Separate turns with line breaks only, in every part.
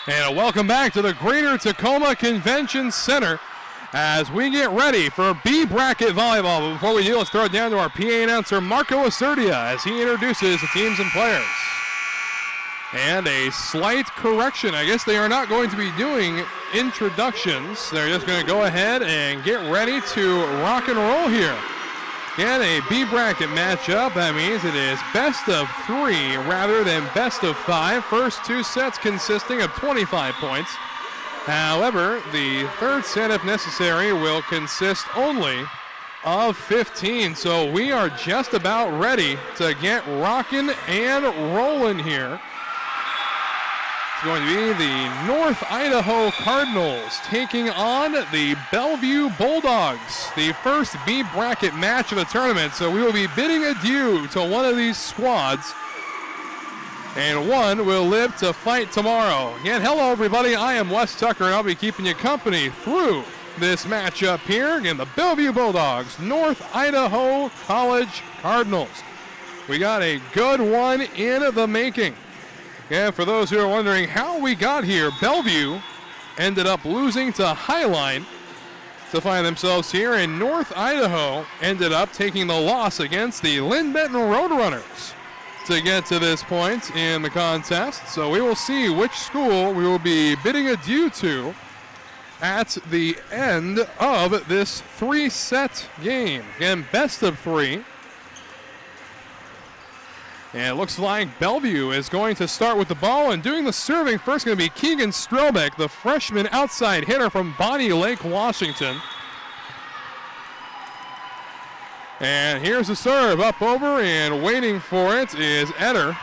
And a welcome back to the Greater Tacoma Convention Center as we get ready for B bracket volleyball. But before we do, let's throw it down to our PA announcer, Marco Acertia, as he introduces the teams and players. And a slight correction. I guess they are not going to be doing introductions. They're just going to go ahead and get ready to rock and roll here. Again, a B bracket matchup. That means it is best of 3 rather than best of 5. First 2 sets consisting of 25 points. However, the third set, if necessary, will consist only of 15. So we are just about ready to get rocking and rolling here. It's going to be the North Idaho Cardinals taking on the Bellevue Bulldogs, the first B bracket match of the tournament. So we will be bidding adieu to one of these squads, and one will live to fight tomorrow. Again, hello everybody, I am Wes Tucker, and I'll be keeping you company through this matchup here. Again, the Bellevue Bulldogs, North Idaho College Cardinals. We got a good one in the making. And for those who are wondering how we got here, Bellevue ended up losing to Highline to find themselves here, and North Idaho ended up taking the loss against the Lynn Benton Roadrunners to get to this point in the contest. So we will see which school we will be bidding adieu to at the end of this 3-set game. Again, best of 3. And it looks like Bellevue is going to start with the ball, and doing the serving first going to be Keegan Strelbeck, the freshman outside hitter from Bonnie Lake, Washington. And here's the serve up over, and waiting for it is Eder.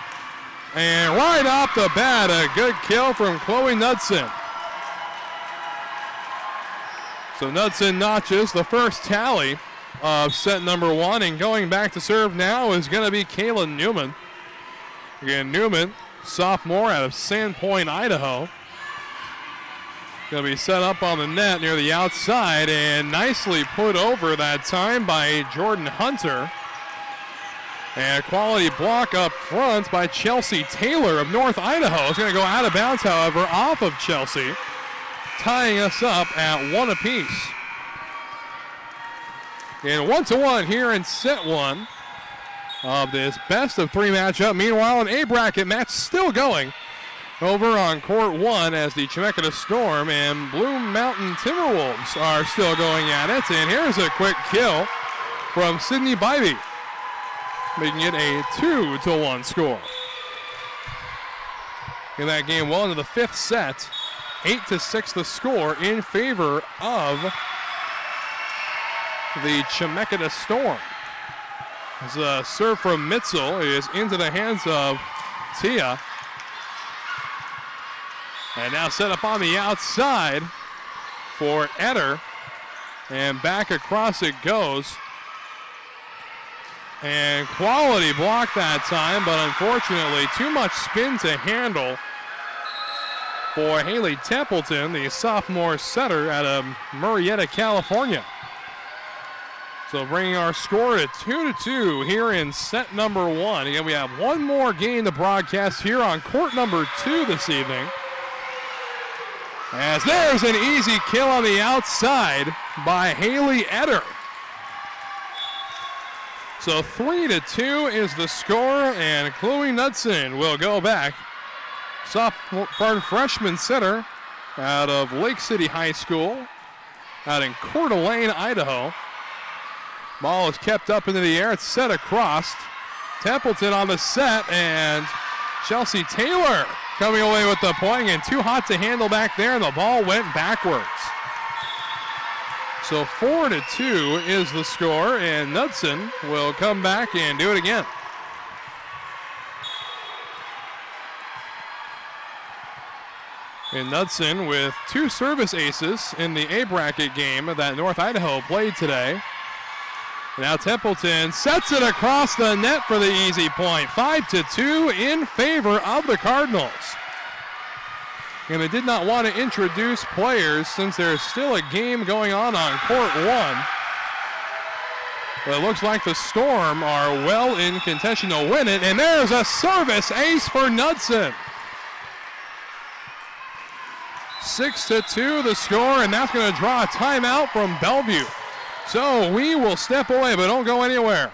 And right off the bat, a good kill from Chloe Knudsen. So Knudsen notches the first tally of set number 1, and going back to serve now is going to be Kayla Newman. Again, Newman, sophomore out of Sandpoint, Idaho. Going to be set up on the net near the outside, and nicely put over that time by Jordan Hunter. And a quality block up front by Chelsea Taylor of North Idaho. It's going to go out of bounds, however, off of Chelsea, tying us up at 1 apiece. And 1-1 here in set 1 of this best of 3 matchup. Meanwhile, an A bracket match still going over on court 1 as the Chemeketa Storm and Blue Mountain Timberwolves are still going at it. And here's a quick kill from Sydney Bybee, making it a 2-1 score. In that game well into the 5th set, 8-6 the score in favor of the Chemeketa Storm. As a serve from Mitzel is into the hands of Tia. And now set up on the outside for Eder. And back across it goes. And quality block that time, but unfortunately too much spin to handle for Haley Templeton, the sophomore setter out of Murrieta, California. So bringing our score to 2-2 here in set number 1. Again, we have one more game to broadcast here on court number 2 this evening. As there's an easy kill on the outside by Haley Eder. So 3-2 is the score, and Chloe Knudsen will go back. Sophomore freshman center out of Lake City High School out in Coeur d'Alene, Idaho. Ball is kept up into the air. It's set across. Templeton on the set, and Chelsea Taylor coming away with the point, and too hot to handle back there, and the ball went backwards. So 4-2 is the score, and Knudsen will come back and do it again. And Knudsen with 2 service aces in the A bracket game that North Idaho played today. Now Templeton sets it across the net for the easy point. 5-2 in favor of the Cardinals. And they did not want to introduce players since there's still a game going on court 1. But it looks like the Storm are well in contention to win it. And there's a service ace for Knudsen. 6-2 the score, and that's going to draw a timeout from Bellevue. So we will step away, but don't go anywhere.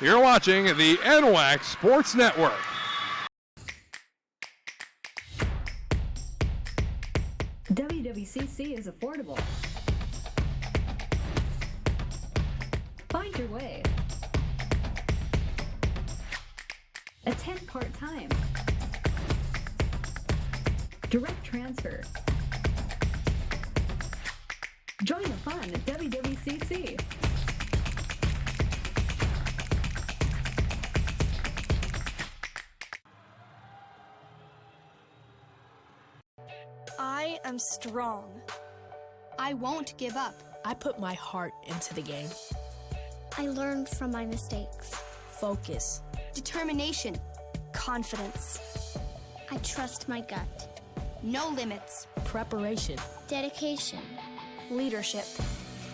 You're watching the NWAC Sports Network.
WWCC is affordable. Find your way. Attend part-time. Direct transfer. Join the fun at WWCC.
I am strong.
I won't give up.
I put my heart into the game.
I learned from my mistakes.
Focus.
Determination.
Confidence.
I trust my gut.
No limits.
Preparation.
Dedication.
Leadership.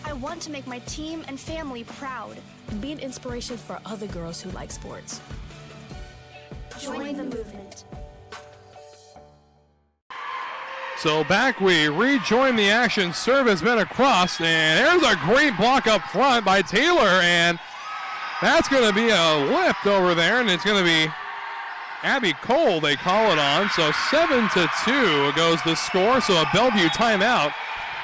I want to make my team and family proud.
Be an inspiration for other girls who like sports.
Join the movement.
So back we rejoin the action. Serve has been across, and there's a great block up front by Taylor, and that's going to be a lift over there, and it's going to be Abby Cole they call it on. So 7-2 goes the score, so a Bellevue timeout.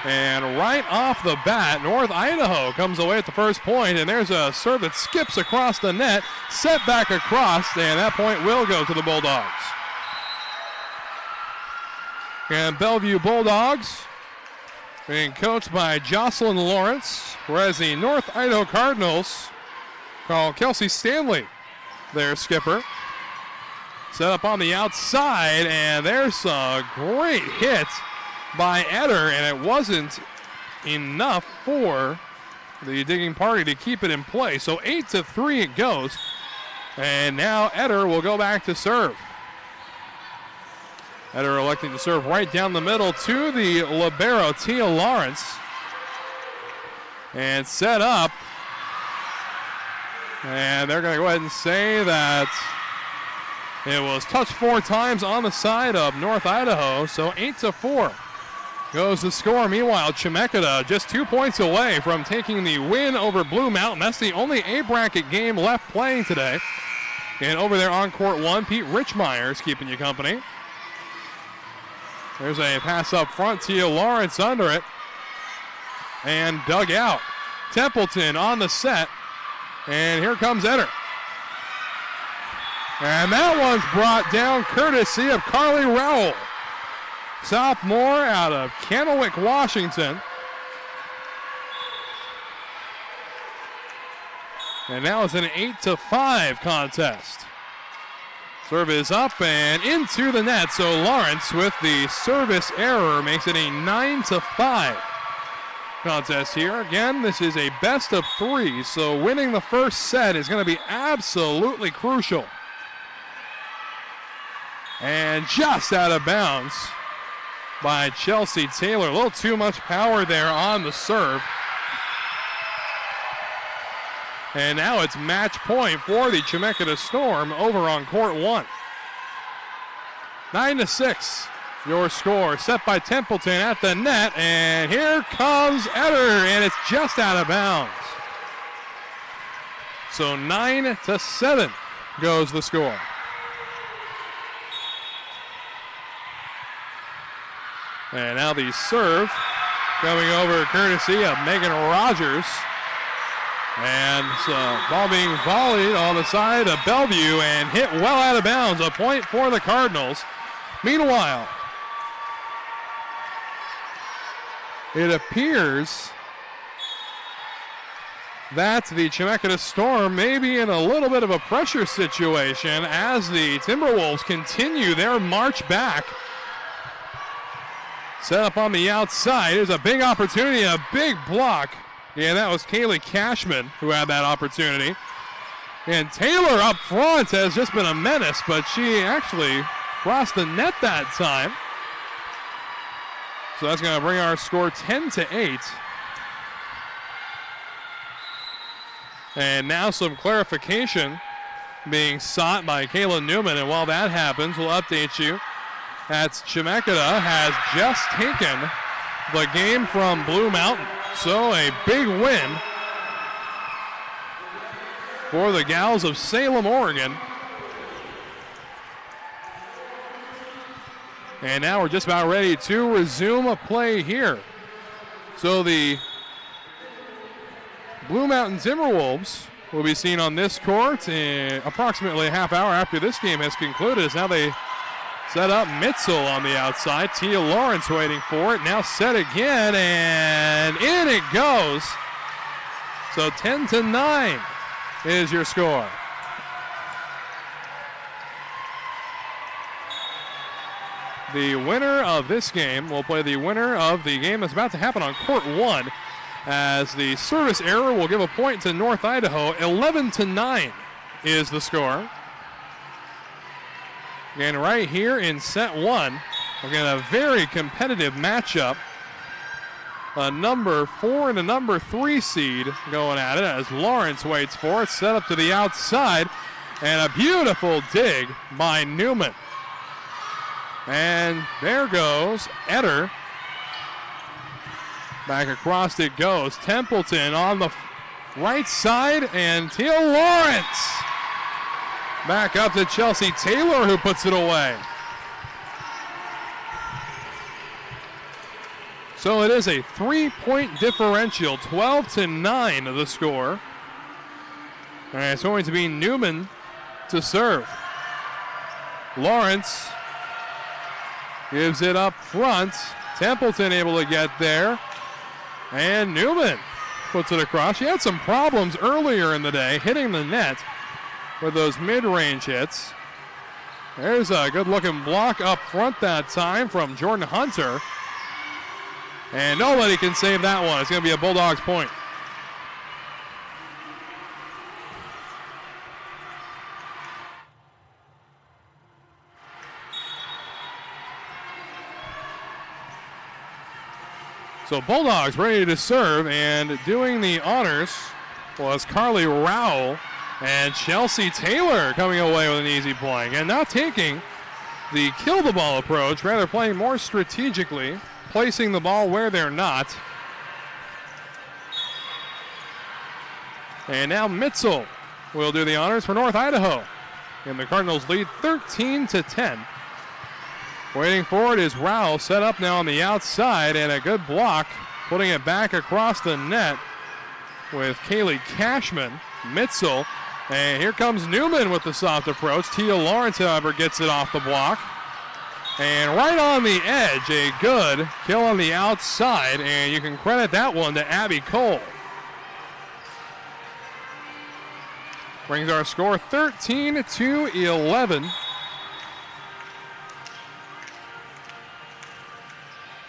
And right off the bat, North Idaho comes away at the first point, and there's a serve that skips across the net, set back across, and that point will go to the Bulldogs. And Bellevue Bulldogs being coached by Jocelyn Lawrence, whereas the North Idaho Cardinals call Kelsey Stanley their skipper. Set up on the outside, and there's a great hit by Eder, and it wasn't enough for the digging party to keep it in play. So 8-3 it goes, and now Eder will go back to serve. Eder electing to serve right down the middle to the libero, Tia Lawrence. And set up. And they're going to go ahead and say that it was touched 4 times on the side of North Idaho. So 8-4 goes the score. Meanwhile, Chemeketa just 2 points away from taking the win over Blue Mountain. That's the only A-bracket game left playing today. And over there on court 1, Pete Richmeyer's keeping you company. There's a pass up front. Tia Lawrence under it. And dug out. Templeton on the set. And here comes Eder. And that one's brought down courtesy of Carly Rowell, sophomore out of Kennewick, Washington. And now it's an 8-5 contest. Serve is up and into the net, so Lawrence with the service error makes it a 9-5 contest here. Again, this is a best of 3, so winning the first set is going to be absolutely crucial. And just out of bounds by Chelsea Taylor. A little too much power there on the serve. And now it's match point for the Chemeketa Storm over on court 1. 9-6, your score, set by Templeton at the net, and here comes Eder, and it's just out of bounds. So 9-7 goes the score. And now the serve coming over courtesy of Megan Rogers. And ball being volleyed on the side of Bellevue and hit well out of bounds. A point for the Cardinals. Meanwhile, it appears that the Chemeketa Storm may be in a little bit of a pressure situation as the Timberwolves continue their march back. Set up on the outside. There's a big opportunity, a big block. Yeah, that was Kaylee Cashman who had that opportunity. And Taylor up front has just been a menace, but she actually crossed the net that time. So that's going to bring our score 10-8. And now some clarification being sought by Kayla Newman. And while that happens, we'll update you That's Chemeketa has just taken the game from Blue Mountain. So a big win for the Gals of Salem, Oregon. And now we're just about ready to resume a play here. So the Blue Mountain Timberwolves will be seen on this court in approximately a half hour after this game has concluded. As now they set up Mitzel on the outside. Tia Lawrence waiting for it. Now set again, and in it goes. So 10-9 is your score. The winner of this game will play the winner of the game that's about to happen on court 1, as the service error will give a point to North Idaho. 11-9 is the score. Again, right here in set 1, we're getting a very competitive matchup. A number 4 and a number 3 seed going at it as Lawrence waits for it. Set up to the outside, and a beautiful dig by Newman. And there goes Eder. Back across it goes. Templeton on the right side, and Tia Lawrence. Back up to Chelsea Taylor, who puts it away. So it is a 3-point differential, 12-9 the score. And it's going to be Newman to serve. Lawrence gives it up front. Templeton able to get there. And Newman puts it across. She had some problems earlier in the day hitting the net with those mid-range hits. There's a good-looking block up front that time from Jordan Hunter. And nobody can save that one. It's going to be a Bulldogs point. So Bulldogs ready to serve, and doing the honors was Carly Rowell, and Chelsea Taylor coming away with an easy point. And now taking the kill the ball approach, rather playing more strategically, placing the ball where they're not. And now Mitzel will do the honors for North Idaho. And the Cardinals lead 13-10. Waiting for it is Rowell, set up now on the outside, and a good block, putting it back across the net with Kaylee Cashman. Mitzel, and here comes Newman with the soft approach. Tia Lawrence, however, gets it off the block. And right on the edge, a good kill on the outside, and you can credit that one to Abby Cole. Brings our score 13-11.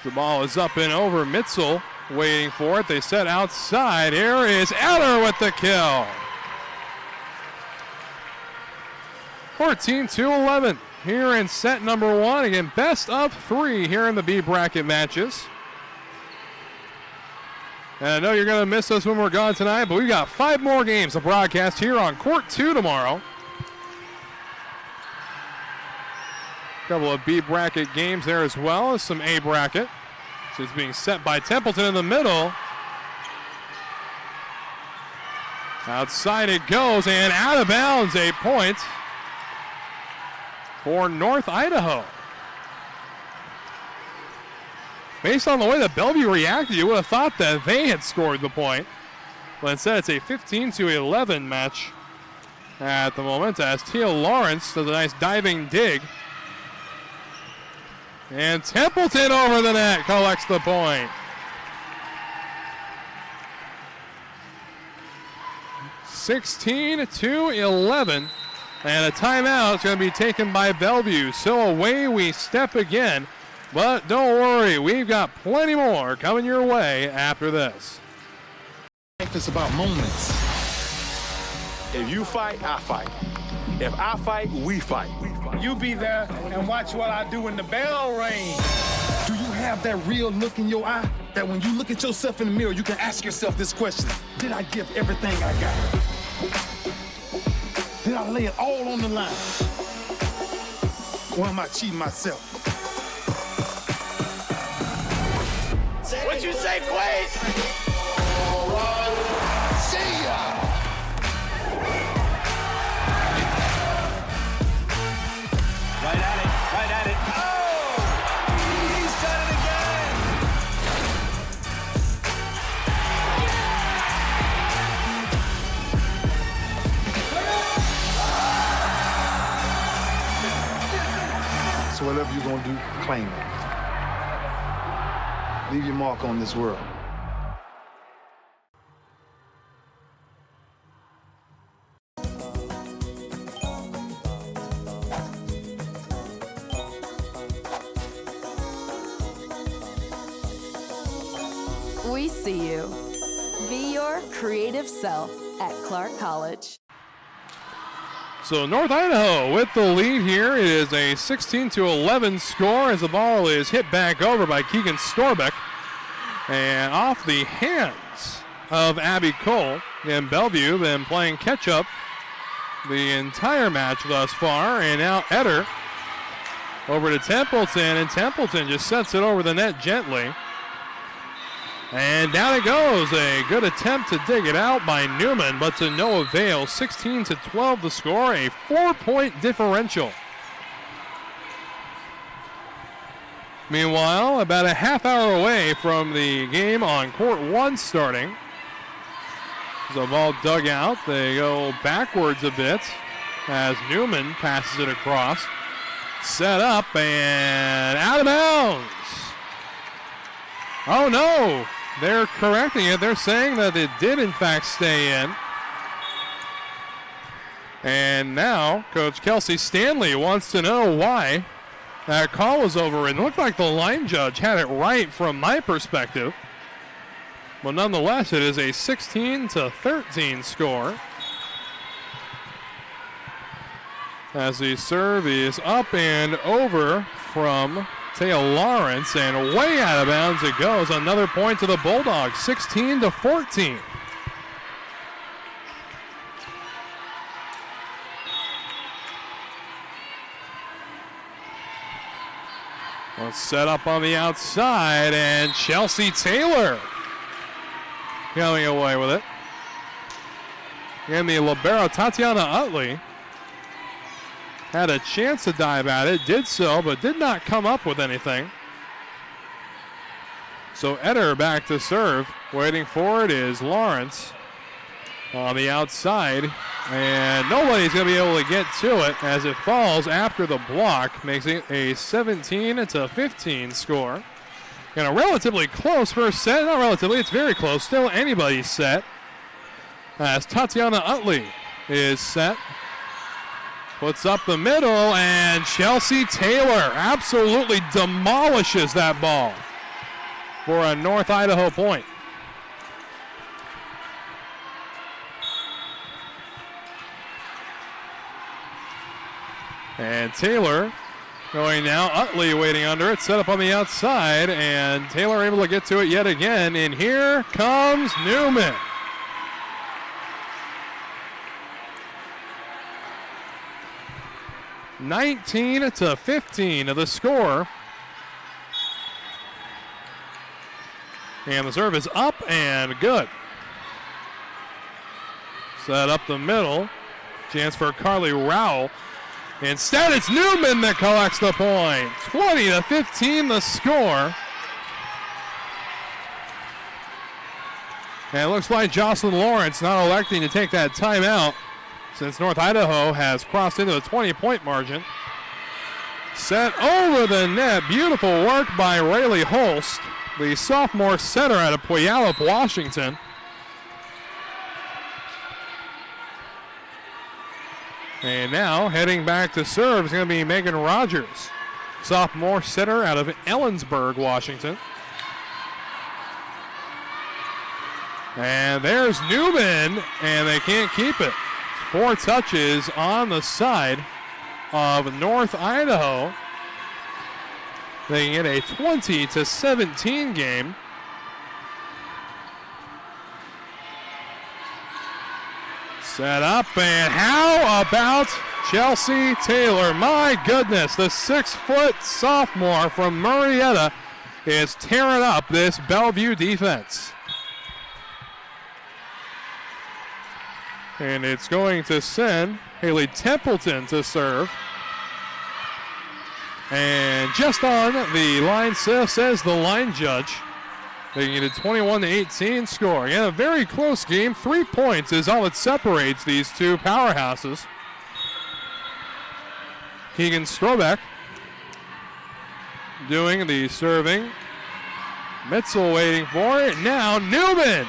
The ball is up and over. Mitzel waiting for it. They set outside. Here is Eder with the kill. 14-11 here in set number 1. Again, best of 3 here in the B bracket matches. And I know you're going to miss us when we're gone tonight, but we've got 5 more games to broadcast here on court 2 tomorrow. A couple of B bracket games there as well as some A bracket. So it's being set by Templeton in the middle. Outside it goes, and out of bounds, a point for North Idaho. Based on the way that Bellevue reacted, you would have thought that they had scored the point. But instead, it's a 15-11 match at the moment as Tia Lawrence does a nice diving dig. And Templeton over the net collects the point. 16-11. And a timeout is going to be taken by Bellevue. So away we step again. But don't worry, we've got plenty more coming your way after this.
Life is about moments. If you fight, I fight. If I fight, we fight.
You be there and watch what I do when the bell rings.
Do you have that real look in your eye that when you look at yourself in the mirror, you can ask yourself this question: did I give everything I got? Did I lay it all on the line? Or am I cheating myself?
What you say, Quaid?
See ya!
Right at it. Oh! He's done it again!
So whatever you're gonna do, claim it. Leave your mark on this world.
We see you. Be your creative self at Clark College.
So North Idaho with the lead here. It is a 16-11 score as the ball is hit back over by Keegan Storbeck. And off the hands of Abby Cole. And Bellevue been playing catch-up the entire match thus far. And now Eder over to Templeton. And Templeton just sets it over the net gently. And down it goes. A good attempt to dig it out by Newman, but to no avail. 16-12 the score, a 4-point differential. Meanwhile, about a half hour away from the game on court 1 starting. The ball dug out. They go backwards a bit as Newman passes it across. Set up and out of bounds. Oh no, they're correcting it. They're saying that it did in fact stay in. And now Coach Kelsey Stanley wants to know why that call was over. It looked like the line judge had it right from my perspective. But nonetheless, it is a 16-13 score. As the serve is up and over from Taya Lawrence, and way out of bounds it goes. Another point to the Bulldogs, 16-14. Let's set up on the outside, and Chelsea Taylor coming away with it. And the libero, Tatiana Utley, had a chance to dive at it, did so, but did not come up with anything. So Eder back to serve. Waiting for it is Lawrence on the outside. And nobody's going to be able to get to it as it falls after the block, makes it a 17-15 score. And a relatively close first set. Not relatively, it's very close. Still anybody's set. As Tatiana Utley is set. Puts up the middle, and Chelsea Taylor absolutely demolishes that ball for a North Idaho point. And Taylor going now. Utley waiting under it, set up on the outside, and Taylor able to get to it yet again. And here comes Newman. (19-15) of the score. And the serve is up and good. Set up the middle. Chance for Carly Rowell. Instead, it's Newman that collects the point. 20-15 the score. And it looks like Jocelyn Lawrence not electing to take that timeout, since North Idaho has crossed into the 20-point margin. Set over the net. Beautiful work by Rayleigh Holst, the sophomore setter out of Puyallup, Washington. And now heading back to serve is going to be Megan Rogers, sophomore setter out of Ellensburg, Washington. And there's Newman, and they can't keep it. 4 touches on the side of North Idaho. They get a 20-17 game. Set up, and how about Chelsea Taylor? My goodness, the 6-foot sophomore from Murrieta is tearing up this Bellevue defense. And it's going to send Haley Templeton to serve. And just on the line, says the line judge, making it a 21-18 score. Yeah, a very close game. 3 points is all that separates these two powerhouses. Keegan Strobeck doing the serving. Mitzel waiting for it. Now Newman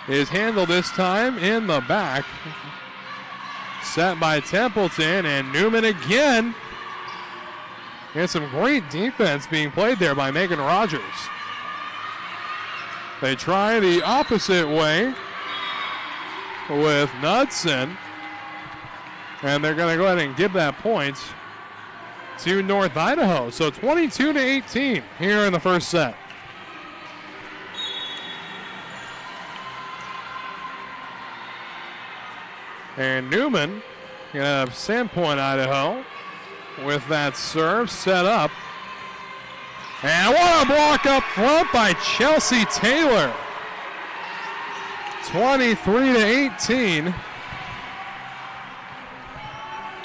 is handled this time in the back. Set by Templeton, and Newman again. And some great defense being played there by Megan Rogers. They try the opposite way with Knudsen. And they're going to go ahead and give that point to North Idaho. So 22-18 here in the first set. And Newman going to have Sandpoint, Idaho, with that serve set up. And what a block up front by Chelsea Taylor. 23-18.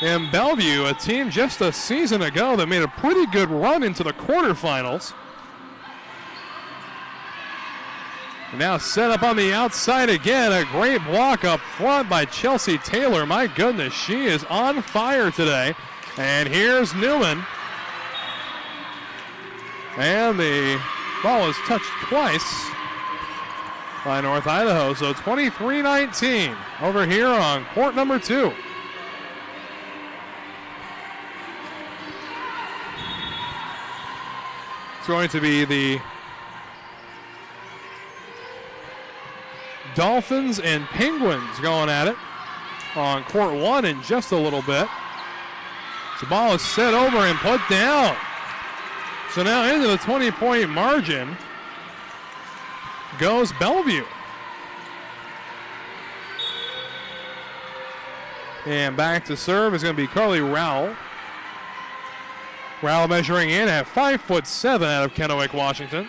And Bellevue, a team just a season ago that made a pretty good run into the quarterfinals. Now set up on the outside again. A great block up front by Chelsea Taylor. My goodness, she is on fire today. And here's Newman. And the ball is touched twice by North Idaho. So 23-19 over here on court number 2. It's going to be the Dolphins and Penguins going at it on court 1 in just a little bit. The ball is set over and put down. So now into the 20-point margin goes Bellevue. And back to serve is going to be Carly Rowell. Rowell measuring in at 5'7" out of Kennewick, Washington.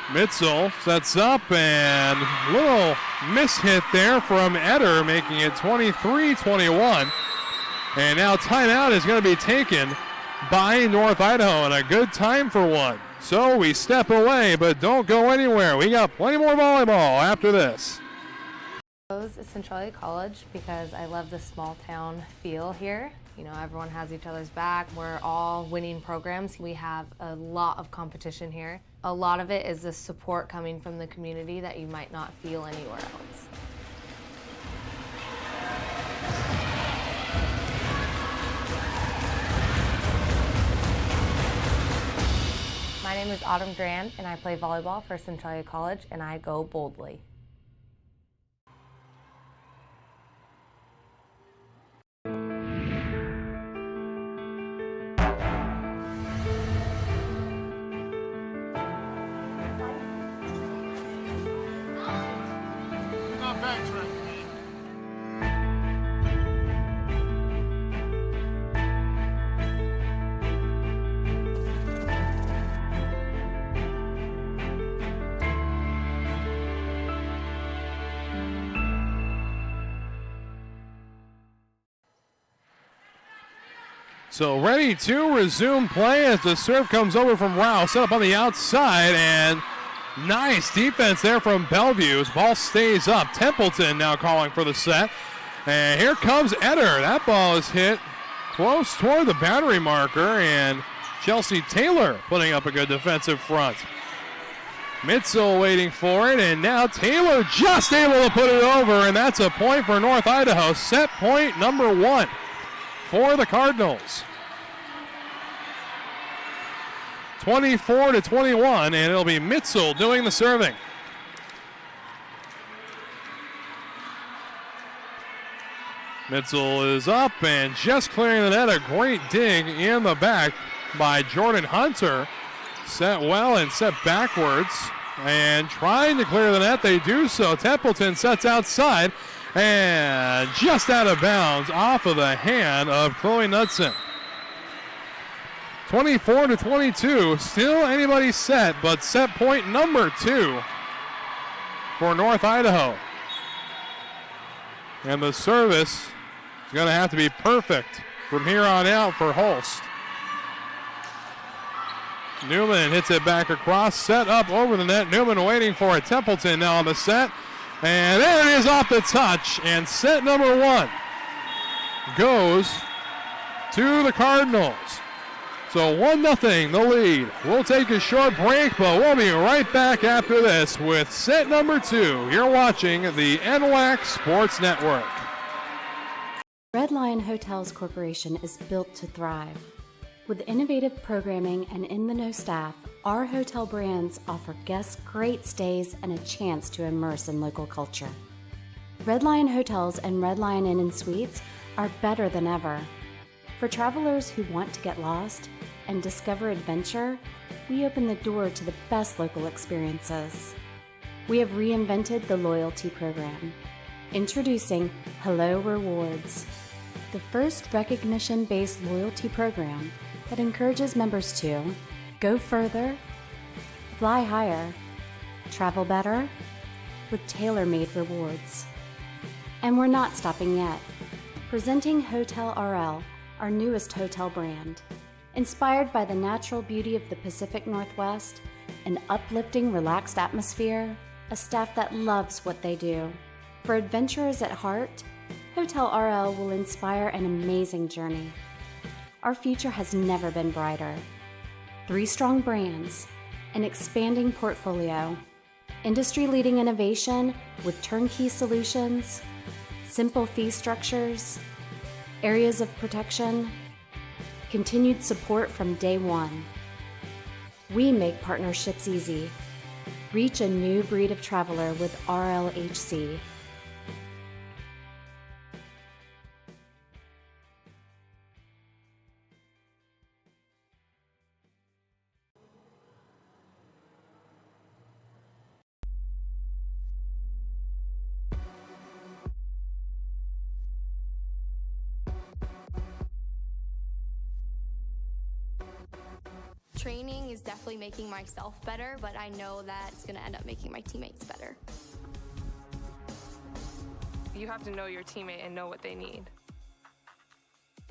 Mitzel sets up, and little mishit there from Eder, making it 23-21. And now timeout is going to be taken by North Idaho, and a good time for one. So we step away, but don't go anywhere. We got plenty more volleyball after this.
I chose Centralia College because I love the small town feel here. You know, everyone has each other's back. We're all winning programs. We have a lot of competition here. A lot of it is the support coming from the community that you might not feel anywhere else. My name is Autumn Grand, and I play volleyball for Centralia College, and I go boldly.
So ready to resume play as the serve comes over from Rao. Set up on the outside, and nice defense there from Bellevue. His ball stays up. Templeton now calling for the set. And here comes Eder. That ball is hit close toward the boundary marker, and Chelsea Taylor putting up a good defensive front. Mitzel waiting for it, and now Taylor just able to put it over, and that's a point for North Idaho. Set point number 1 for the Cardinals. 24-21, and it'll be Mitzel doing the serving. Mitzel is up and just clearing the net. A great dig in the back by Jordan Hunter. Set well and set backwards, and trying to clear the net. They do so. Templeton sets outside and just out of bounds off of the hand of Chloe Knudsen. 24-22. Still anybody's set, but set point number 2 for North Idaho. And the service is going to have to be perfect from here on out for Holst. Newman hits it back across, set up over the net. Newman waiting for it. Templeton now on the set. And there it is off the touch. And set number 1 goes to the Cardinals. So 1-0 the lead. We'll take a short break, but we'll be right back after this with set number 2. You're watching the NWAC Sports Network.
Red Lion Hotels Corporation is built to thrive. With innovative programming and in-the-know staff, our hotel brands offer guests great stays and a chance to immerse in local culture. Red Lion Hotels and Red Lion Inn & Suites are better than ever. For travelers who want to get lost and discover adventure, we open the door to the best local experiences. We have reinvented the loyalty program. Introducing Hello Rewards, the first recognition-based loyalty program that encourages members to go further, fly higher, travel better, with tailor-made rewards. And we're not stopping yet. Presenting Hotel RL, our newest hotel brand. Inspired by the natural beauty of the Pacific Northwest, an uplifting, relaxed atmosphere, a staff that loves what they do. For adventurers at heart, Hotel RL will inspire an amazing journey. Our future has never been brighter. 3 strong brands, an expanding portfolio, industry-leading innovation with turnkey solutions, simple fee structures, areas of protection, continued support from day one. We make partnerships easy. Reach a new breed of traveler with RLHC.
Training is definitely making myself better, but I know that it's going to end up making my teammates better.
You have to know your teammate and know what they need.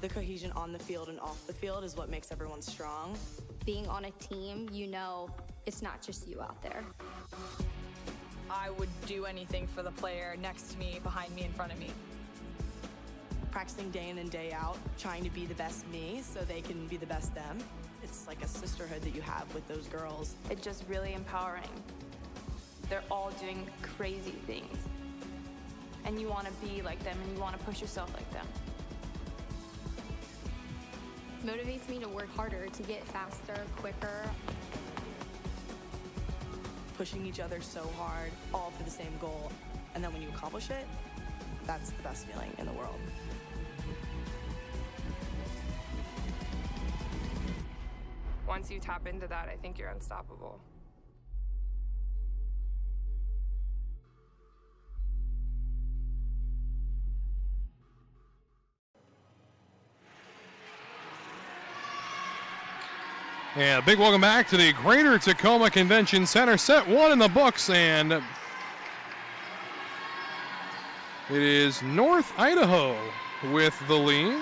The cohesion on the field and off the field is what makes everyone strong.
Being on a team, you know it's not just you out there.
I would do anything for the player next to me, behind me, in front of me.
Practicing day in and day out, trying to be the best me so they can be the best them. It's like a sisterhood that you have with those girls.
It's just really empowering. They're all doing crazy things. And you want to be like them and you want to push yourself like them.
Motivates me to work harder, to get faster, quicker.
Pushing each other so hard, all for the same goal. And then when you accomplish it, that's the best feeling in the world.
Once you tap into that, I think you're unstoppable.
And a big welcome back to the Greater Tacoma Convention Center. Set 1 in the books, and it is North Idaho with the lead.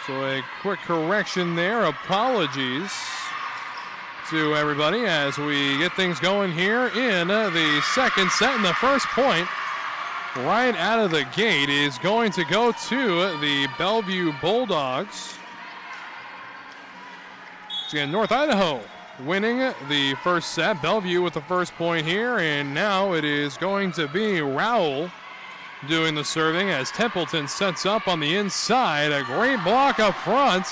So a quick correction there. Apologies to everybody as we get things going here in the second set. And the first point right out of the gate is going to go to the Bellevue Bulldogs. So again, North Idaho winning the first set. Bellevue with the first point here. And now it is going to be Rowell doing the serving as Templeton sets up on the inside. A great block up front.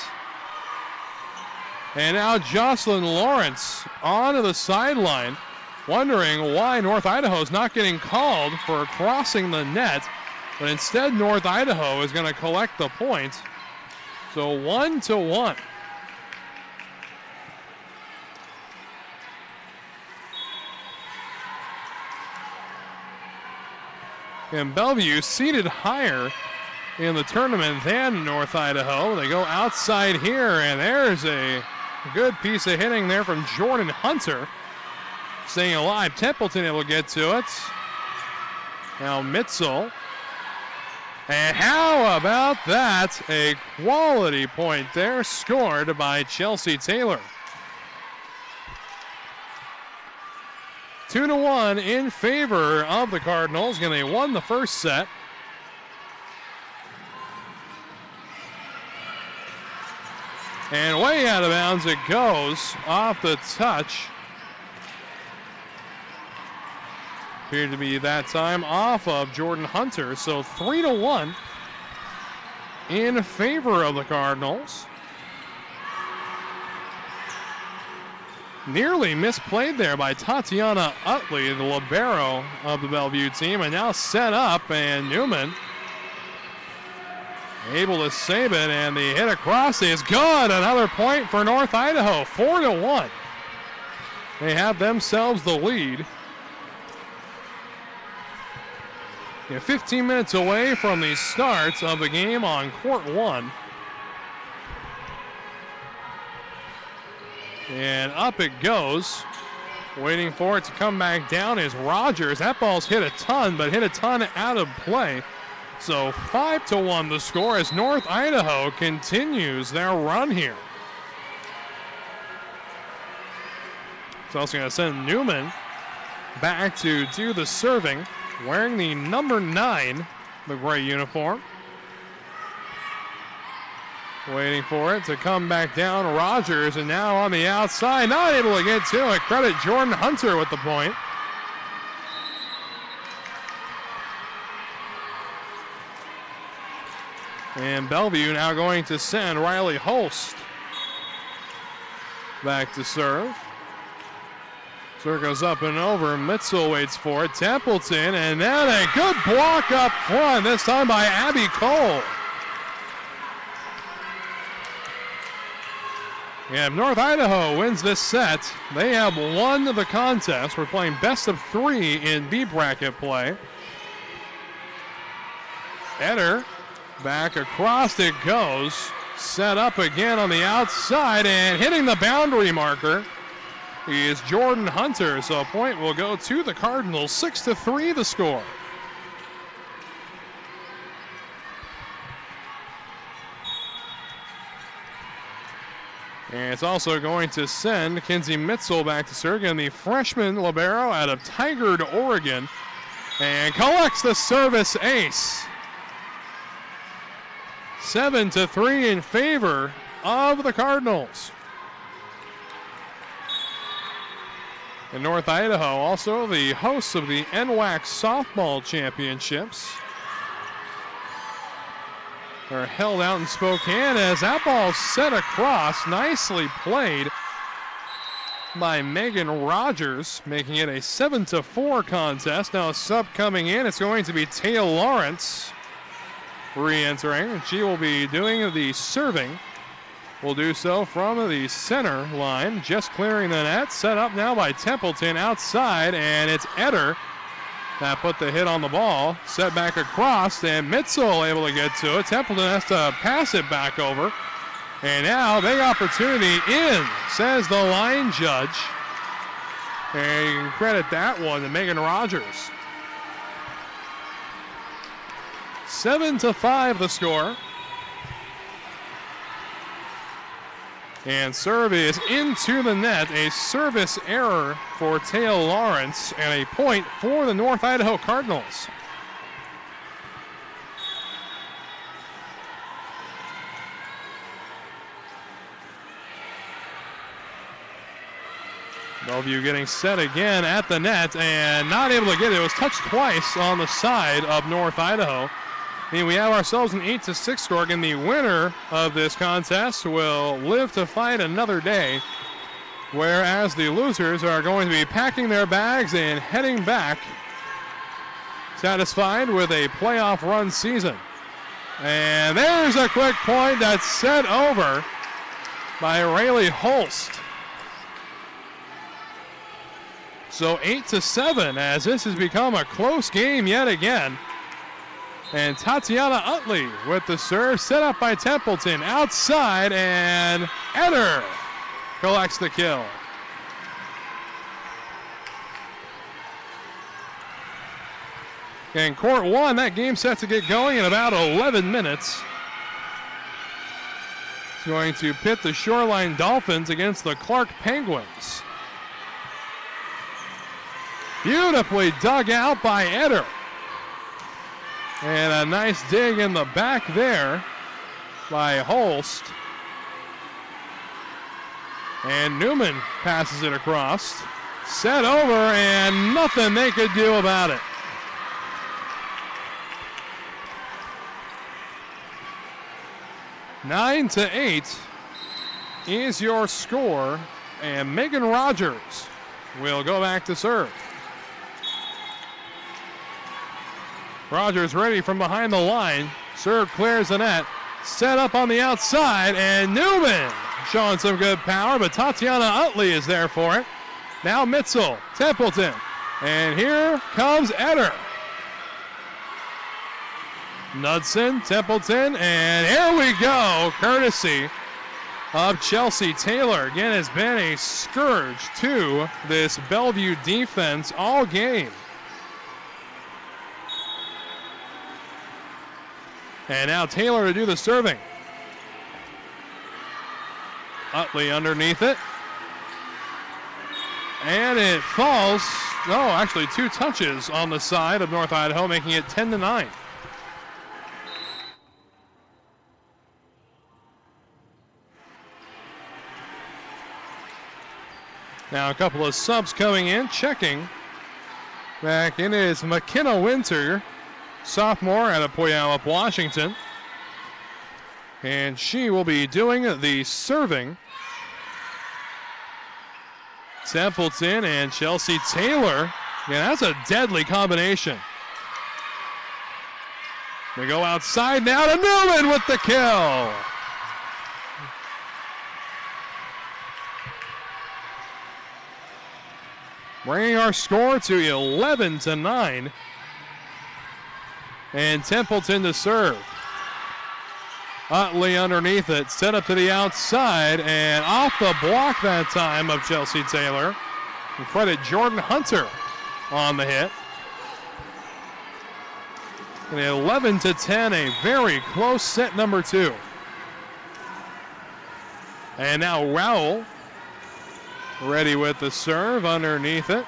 And now Jocelyn Lawrence onto the sideline, wondering why North Idaho is not getting called for crossing the net. But instead, North Idaho is going to collect the point. So 1-1. And Bellevue seated higher in the tournament than North Idaho. They go outside here, and there's a good piece of hitting there from Jordan Hunter. Staying alive, Templeton able to get to it. Now Mitzel. And how about that? A quality point there scored by Chelsea Taylor. 2-1 in favor of the Cardinals. Again, they won the first set. And way out of bounds it goes off the touch. Appeared to be that time off of Jordan Hunter. So 3-1 in favor of the Cardinals. Nearly misplayed there by Tatiana Utley, the libero of the Bellevue team, and now set up, and Newman able to save it, and the hit across is good. Another point for North Idaho, 4-1. They have themselves the lead. 15 minutes away from the start of the game on court one. And up it goes. Waiting for it to come back down is Rogers. That ball's hit a ton, but hit a ton out of play. So 5-1 the score as North Idaho continues their run here. It's also going to send Newman back to do the serving, wearing the number 9, the gray uniform. Waiting for it to come back down. Rogers, and now on the outside, not able to get to it. Credit Jordan Hunter with the point. And Bellevue now going to send Riley Holst back to serve. Serve goes up and over. Mitzel waits for it. Templeton, and then a good block up front, this time by Abby Cole. And if North Idaho wins this set, they have won the contest. We're playing best of 3 in B bracket play. Eder, back across it goes. Set up again on the outside, and hitting the boundary marker is Jordan Hunter. So a point will go to the Cardinals. 6-3 the score. And it's also going to send Kinsey Mitzel back to serve, and the freshman libero out of Tigard, Oregon, and collects the service ace. 7-3 in favor of the Cardinals. And North Idaho, also the hosts of the NWAC softball championships, are held out in Spokane as that ball set across. Nicely played by Megan Rogers, making it a 7-4 contest. Now a sub coming in. It's going to be Taya Lawrence re-entering, and she will be doing the serving. Will do so from the center line, just clearing the net. Set up now by Templeton outside, and it's Eder that put the hit on the ball. Set back across, and Mitzel able to get to it. Templeton has to pass it back over. And now, big opportunity in, says the line judge. And you can credit that one to Megan Rogers. 7-5 the score. And serve is into the net. A service error for Taya Lawrence, and a point for the North Idaho Cardinals. Bellevue getting set again at the net and not able to get it. It was touched twice on the side of North Idaho. And we have ourselves an 8-6 score. Again, the winner of this contest will live to fight another day, whereas the losers are going to be packing their bags and heading back, satisfied with a playoff run season. And there's a quick point that's set over by Riley Holst. So 8-7, as this has become a close game yet again. And Tatiana Utley with the serve, set up by Templeton. Outside, and Eder collects the kill. And court one, that game set to get going in about 11 minutes. It's going to pit the Shoreline Dolphins against the Clark Penguins. Beautifully dug out by Eder. And a nice dig in the back there by Holst. And Newman passes it across. Set over, and nothing they could do about it. Nine to 8 is your score, and Megan Rogers will go back to serve. Rogers ready from behind the line. Serve clears the net. Set up on the outside, and Newman showing some good power, but Tatiana Utley is there for it. Now Mitzel, Templeton, and here comes Eder. Knudsen, Templeton, and here we go, courtesy of Chelsea Taylor. Again, has been a scourge to this Bellevue defense all game. And now Taylor to do the serving. Utley underneath it. And it falls. No, actually 2 touches on the side of North Idaho, making it 10-9. Now a couple of subs coming in, checking. Back in is McKenna Winter, sophomore out of Puyallup, Washington. And she will be doing the serving. Templeton and Chelsea Taylor. Yeah, that's a deadly combination. They go outside now to Newman with the kill. Bringing our score to 11-9. And Templeton to serve. Utley underneath it, set up to the outside, and off the block that time of Chelsea Taylor. And credit Jordan Hunter on the hit. And 11-10, a very close set number 2. And now Rowell ready with the serve. Underneath it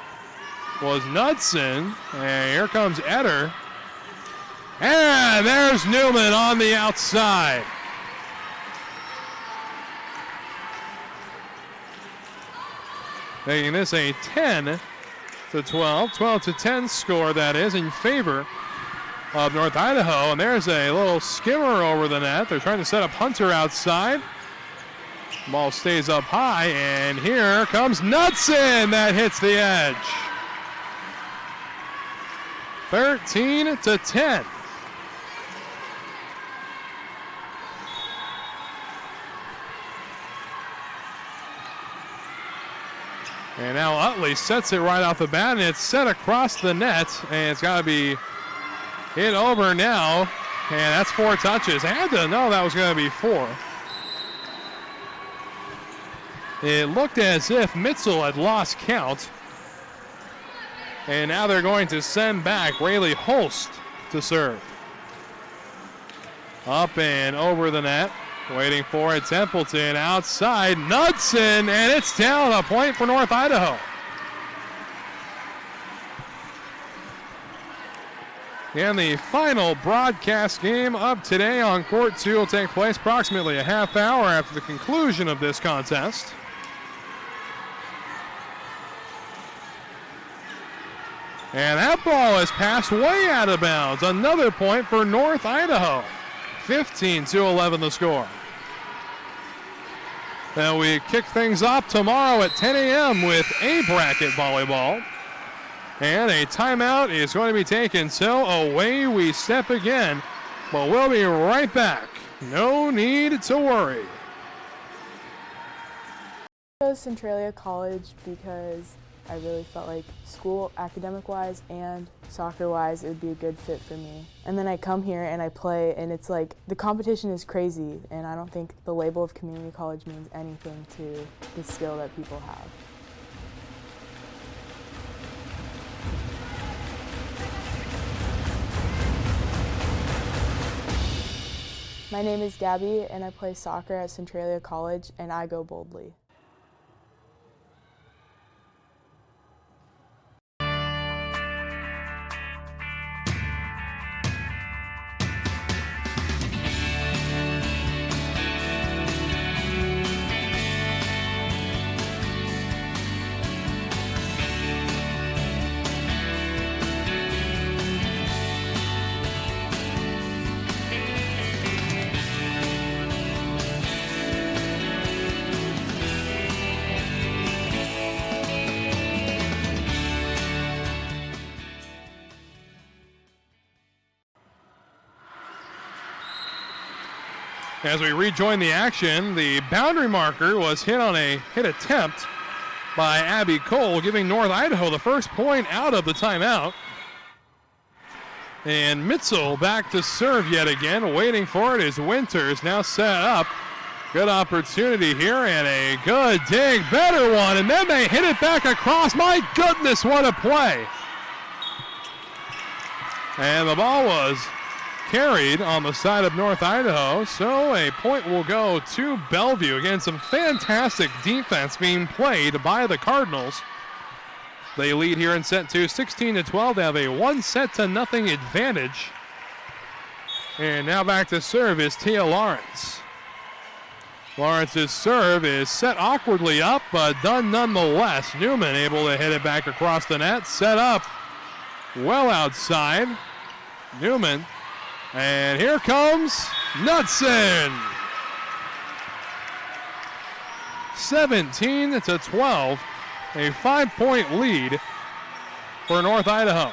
was Knudsen, and here comes Eder. And there's Newman on the outside. Making this a 10-12, 12-10 score, that is, in favor of North Idaho. And there's a little skimmer over the net. They're trying to set up Hunter outside. Ball stays up high, and here comes Knudsen. That hits the edge. 13-10. And now Utley sets it right off the bat, and it's set across the net, and it's got to be hit over now, and that's 4 touches. I had to know that was going to be 4. It looked as if Mitzel had lost count, and now they're going to send back Rayleigh Holst to serve. Up and over the net. Waiting for it, Templeton outside, Knudsen, and it's down, a point for North Idaho. And the final broadcast game of today on Court 2 will take place approximately a half hour after the conclusion of this contest. And that ball is passed way out of bounds. Another point for North Idaho. 15-11 the score. Now we kick things off tomorrow at 10 a.m. with A bracket volleyball. And a timeout is going to be taken, so away we step again. But we'll be right back. No need to worry.
I chose Centralia College because I really felt like school, academic-wise and soccer-wise, it would be a good fit for me. And then I come here and I play, and it's like the competition is crazy, and I don't think the label of community college means anything to the skill that people have. My name is Gabby, and I play soccer at Centralia College, and I go boldly.
As we rejoin the action, the boundary marker was hit on a hit attempt by Abby Cole, giving North Idaho the first point out of the timeout. And Mitzel back to serve yet again. Waiting for it is Winters, now set up. Good opportunity here and a good dig, better one. And then they hit it back across. My goodness, what a play. And the ball was carried on the side of North Idaho, so a point will go to Bellevue. Again, some fantastic defense being played by the Cardinals. They lead here in set 2, 16-12. They have a 1-0 advantage. And now back to serve is Tia Lawrence. Lawrence's serve is set awkwardly up, but done nonetheless. Newman able to hit it back across the net, set up well outside. Newman. And here comes Knudsen. 17-12, a 5-point lead for North Idaho.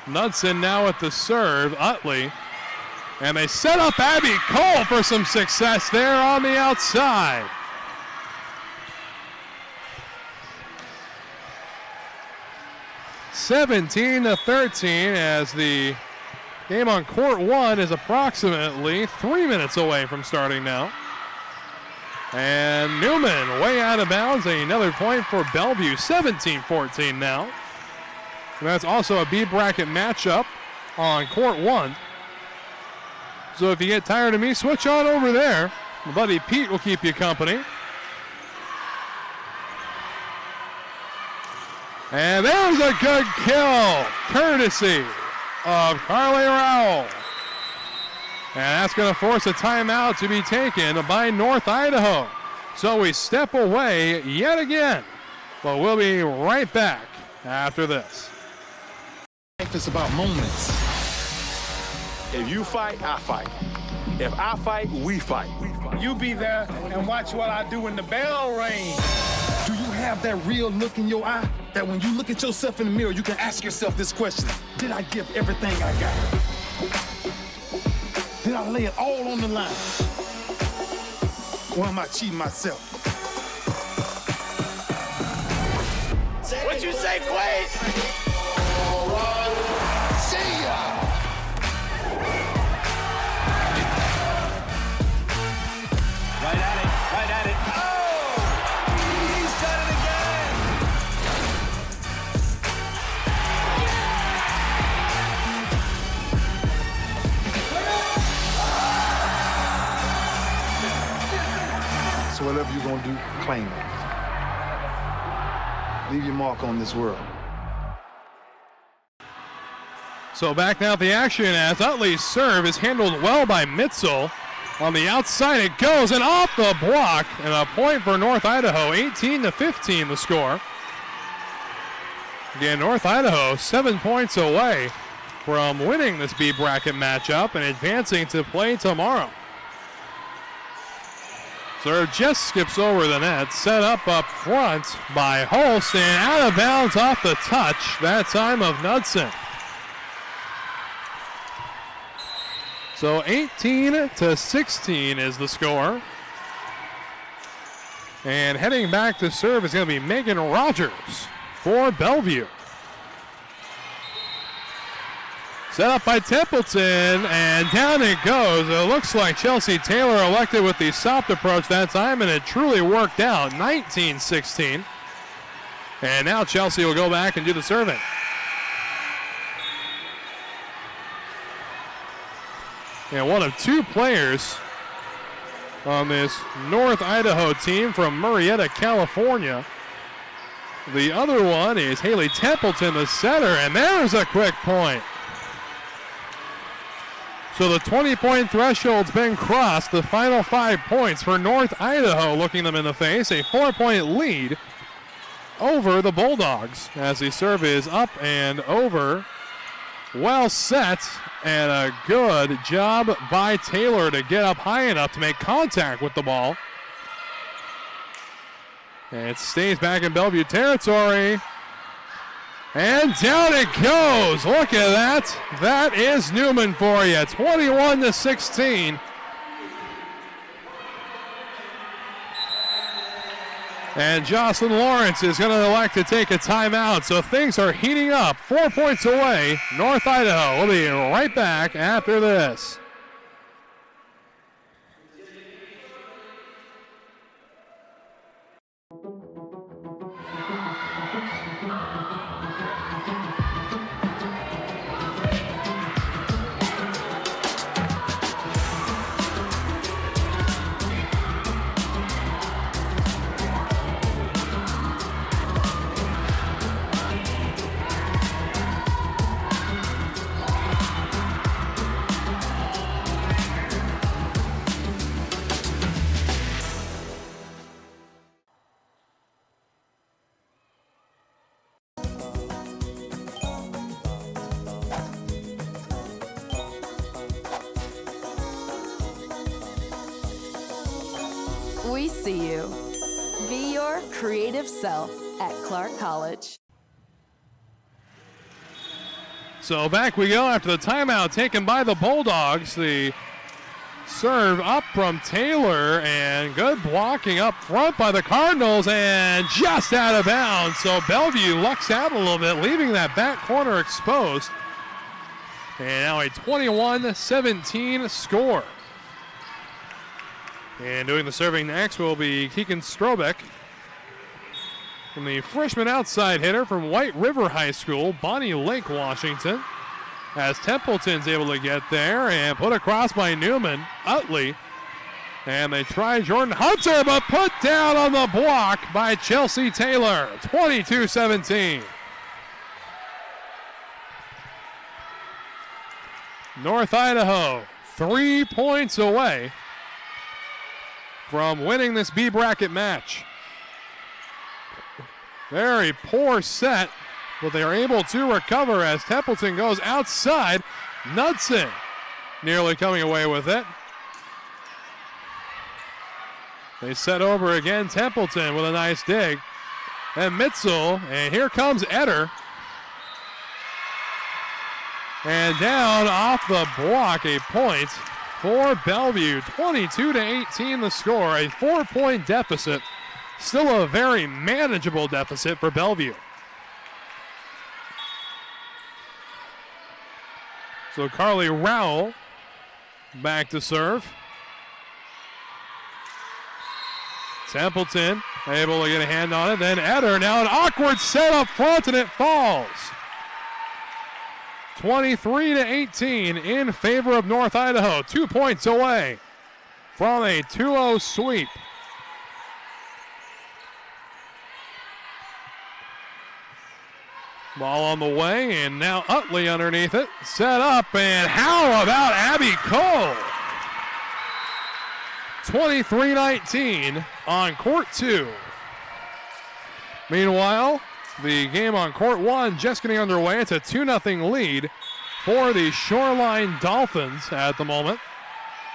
Knudsen now at the serve, Utley. And they set up Abby Cole for some success there on the outside. (17-13) as the game on court 1 is approximately 3 minutes away from starting now. And Newman way out of bounds, another point for Bellevue, 17-14 now. And that's also a B bracket matchup on court 1. So if you get tired of me, switch on over there. My buddy Pete will keep you company. And there's a good kill, courtesy of Carly Rowell. And that's going to force a timeout to be taken by North Idaho. So we step away yet again, but we'll be right back after this.
Life is about moments.
If you fight, I fight. If I fight, we fight.
You be there and watch what I do when the bell rings.
Do you have that real look in your eye that when you look at yourself in the mirror, you can ask yourself this question: did I give everything I got? Did I lay it all on the line? Or am I cheating myself?
What you say, Quaid?
See ya!
Right at it, right at it. Oh! He's done it again!
So whatever you're gonna do, claim it. Leave your mark on this world.
So back now at the action as Utley's serve is handled well by Mitzel. On the outside it goes and off the block, and a point for North Idaho, 18-15 the score. Again, North Idaho 7 points away from winning this B bracket matchup and advancing to play tomorrow. Serve just skips over the net, set up front by Holst, and out of bounds off the touch, that time of Knudsen. So 18-16 is the score. And heading back to serve is going to be Megan Rogers for Bellevue. Set up by Templeton, and down it goes. It looks like Chelsea Taylor elected with the soft approach that time, and it truly worked out, 19-16. And now Chelsea will go back and do the serving. And one of two players on this North Idaho team from Murrieta, California. The other one is Haley Templeton, the setter, and there's a quick point. So the 20-point threshold's been crossed. The final 5 points for North Idaho, looking them in the face. A 4-point lead over the Bulldogs as the serve is up and over. Well set, and a good job by Taylor to get up high enough to make contact with the ball. And it stays back in Bellevue territory. And down it goes. Look at that. That is Newman for you. 21-16. And Jocelyn Lawrence is going to elect to take a timeout. So things are heating up. 4 points away. North Idaho will be right back after this.
We see you. Be your creative self at Clark College.
So back we go after the timeout taken by the Bulldogs. The serve up from Taylor, and good blocking up front by the Cardinals, and just out of bounds. So Bellevue lucks out a little bit, leaving that back corner exposed. And now a 21-17 score. And doing the serving next will be Keegan Strobeck from the freshman outside hitter from White River High School, Bonnie Lake, Washington. As Templeton's able to get there and put across by Newman, Utley. And they try Jordan Hunter, but put down on the block by Chelsea Taylor, 22-17. North Idaho, 3 points away from winning this B bracket match. Very poor set, but they are able to recover as Templeton goes outside. Knudsen nearly coming away with it. They set over again. Templeton with a nice dig. And Mitzel, and here comes Eder. And down off the block, a point for Bellevue. 22-18 the score, a 4-point deficit. Still a very manageable deficit for Bellevue. So Carly Rowell back to serve. Templeton able to get a hand on it. Then Eder, now an awkward set up front, and it falls. 23-18 in favor of North Idaho. 2 points away from a 2-0 sweep. Ball on the way, and now Utley underneath it. Set up, and how about Abby Cole? 23-19 on court 2. Meanwhile, the game on court 1 just getting underway. It's a 2-0 lead for the Shoreline Dolphins at the moment.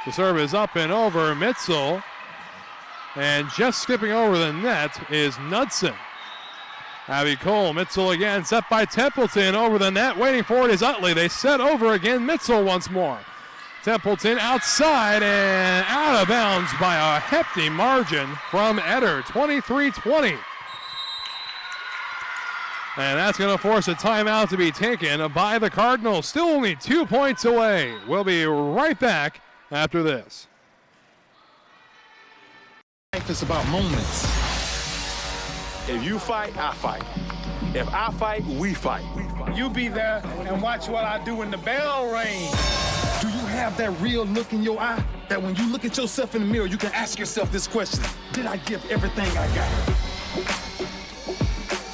The serve is up and over Mitzel, and just skipping over the net is Knudsen. Abby Cole, Mitzel again, set by Templeton over the net. Waiting for it is Utley. They set over again. Mitzel once more. Templeton outside and out of bounds by a hefty margin from Eder, 23-20. And that's going to force a timeout to be taken by the Cardinals. Still only 2 points away. We'll be right back after this.
Life is about moments.
If you fight, I fight. If I fight, we fight. You be there and watch what I do when the bell rings.
Do you have that real look in your eye that when you look at yourself in the mirror, you can ask yourself this question: did I give everything I got?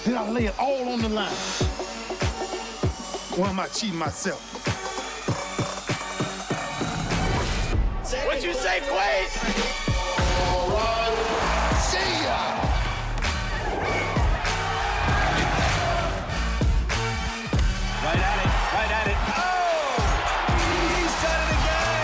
Did I lay it all on the line? Or am I cheating myself?
What you say, Quade?
See ya!
Right at it, right at it. Oh! He's done it again!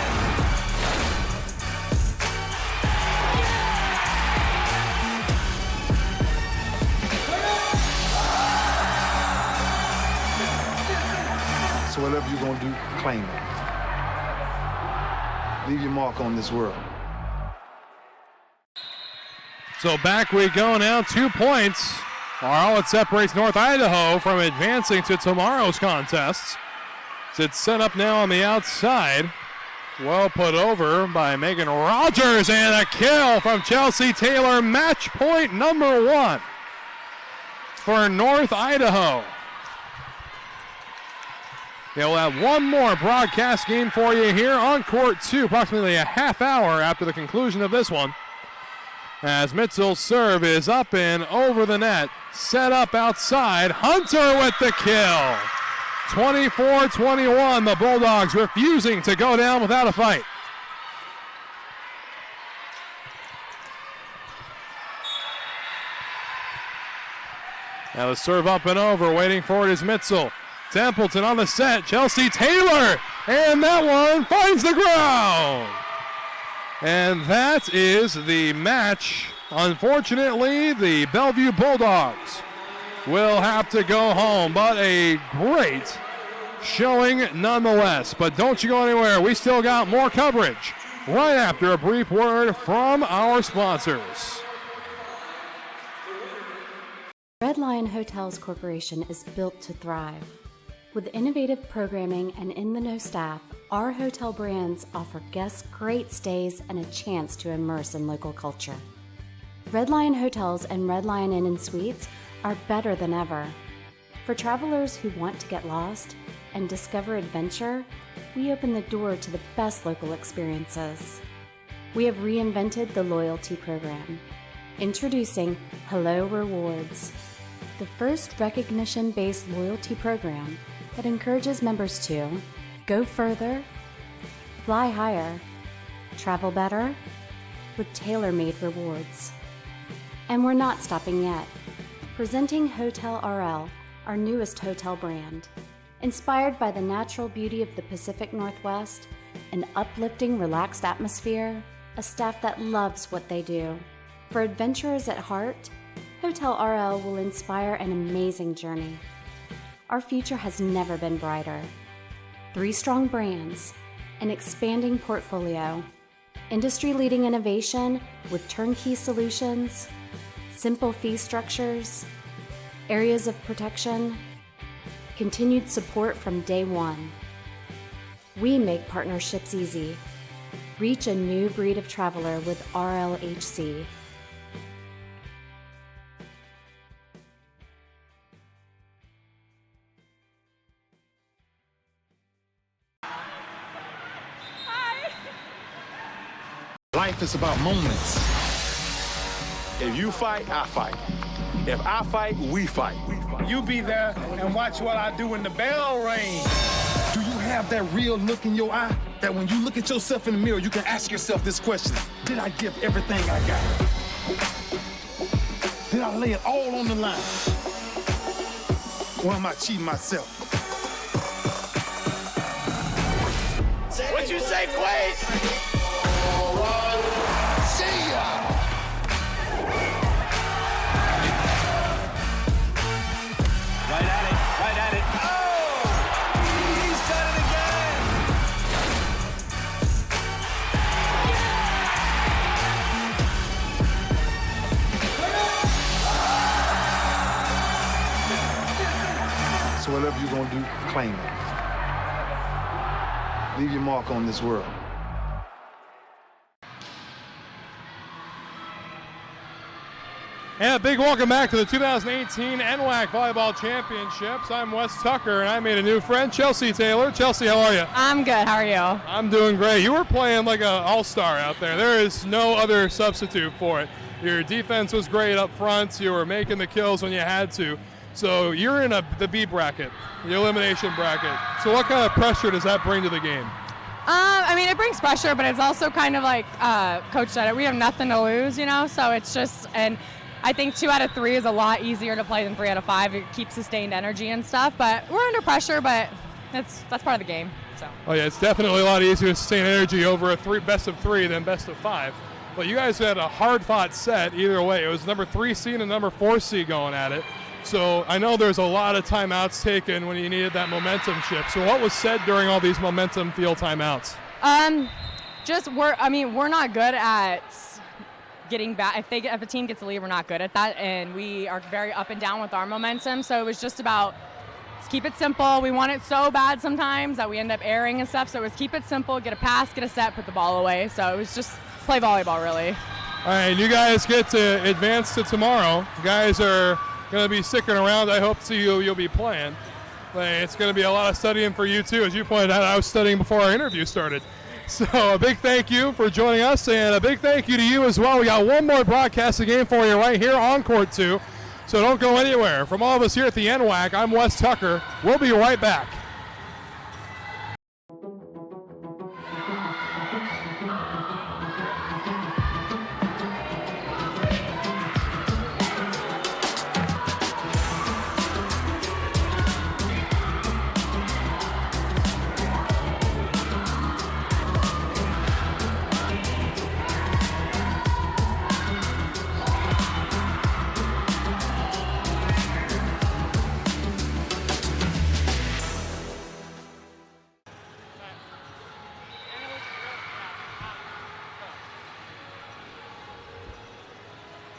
So whatever you're gonna do, claim it. Leave your mark on this world.
So back we go now, 2 points are all that separates North Idaho from advancing to tomorrow's contests. So it's set up now on the outside. Well put over by Megan Rogers, and a kill from Chelsea Taylor. Match point number 1 for North Idaho. Yeah, we'll have one more broadcast game for you here on court 2, approximately a half hour after the conclusion of this one. As Mitchell's serve is up and over the net, set up outside. Hunter with the kill. 24-21, the Bulldogs refusing to go down without a fight. Now the serve up and over, waiting for it is Mitchell. Templeton on the set, Chelsea Taylor, and that one finds the ground. And that is the match. Unfortunately, the Bellevue Bulldogs will have to go home, but a great showing nonetheless. But don't you go anywhere. We still got more coverage right after a brief word from our sponsors.
Red Lion Hotels Corporation is built to thrive. With innovative programming and in-the-know staff, our hotel brands offer guests great stays and a chance to immerse in local culture. Red Lion Hotels and Red Lion Inn and Suites are better than ever. For travelers who want to get lost and discover adventure, we open the door to the best local experiences. We have reinvented the loyalty program. Introducing Hello Rewards, the first recognition-based loyalty program that encourages members to go further, fly higher, travel better, with tailor-made rewards. And we're not stopping yet. Presenting Hotel RL, our newest hotel brand. Inspired by the natural beauty of the Pacific Northwest, an uplifting, relaxed atmosphere, a staff that loves what they do. For adventurers at heart, Hotel RL will inspire an amazing journey. Our future has never been brighter. 3 strong brands, an expanding portfolio, industry-leading innovation with turnkey solutions, simple fee structures, areas of protection, continued support from day one. We make partnerships easy. Reach a new breed of traveler with RLHC.
Life is about moments.
If you fight, I fight. If I fight, we fight. You be there and watch what I do when the bell rings.
Do you have that real look in your eye that when you look at yourself in the mirror, you can ask yourself this question: did I give everything I got? Did I lay it all on the line? Or am I cheating myself?
What you say, Quade?
See ya!
Right at it, right at it. Oh! He's done it again!
whatever you're going to do, claim it. Leave your mark on this world.
And a big welcome back to the 2018 NWAC Volleyball Championships. I'm Wes Tucker, and I made a new friend, Chelsea Taylor. Chelsea, how are you?
I'm good. How are you?
I'm doing great. You were playing like an all-star out there. There is no other substitute for it. Your defense was great up front. You were making the kills when you had to. So you're in the B bracket, the elimination bracket. So what kind of pressure does that bring to the game?
I mean, it brings pressure, but it's also kind of like Coach said, we have nothing to lose, you know? So it's just, and I think 2 out of 3 is a lot easier to play than 3 out of 5. It keeps sustained energy and stuff, but we're under pressure, but that's part of the game. So.
Oh yeah, it's definitely a lot easier to sustain energy over a best of 3 than best of 5. But you guys had a hard-fought set either way. It was number 3 seed and number 4 seed going at it. So I know there's a lot of timeouts taken when you needed that momentum shift. So what was said during all these momentum field timeouts?
We're not good at getting back. If a team gets a lead, we're not good at that, and we are very up and down with our momentum. So it was just about keep it simple. We want it so bad sometimes that we end up erring and stuff. So it was keep it simple, get a pass, get a set, put the ball away. So it was just play volleyball, really.
All right, you guys get to advance to tomorrow. You guys are going to be sticking around. I hope to see you'll be playing. It's going to be a lot of studying for you too. As you pointed out, I was studying before our interview started. So a big thank you for joining us, and a big thank you to you as well. We got one more broadcasting game for you right here on Court 2. So don't go anywhere. From all of us here at the NWAC, I'm Wes Tucker. We'll be right back.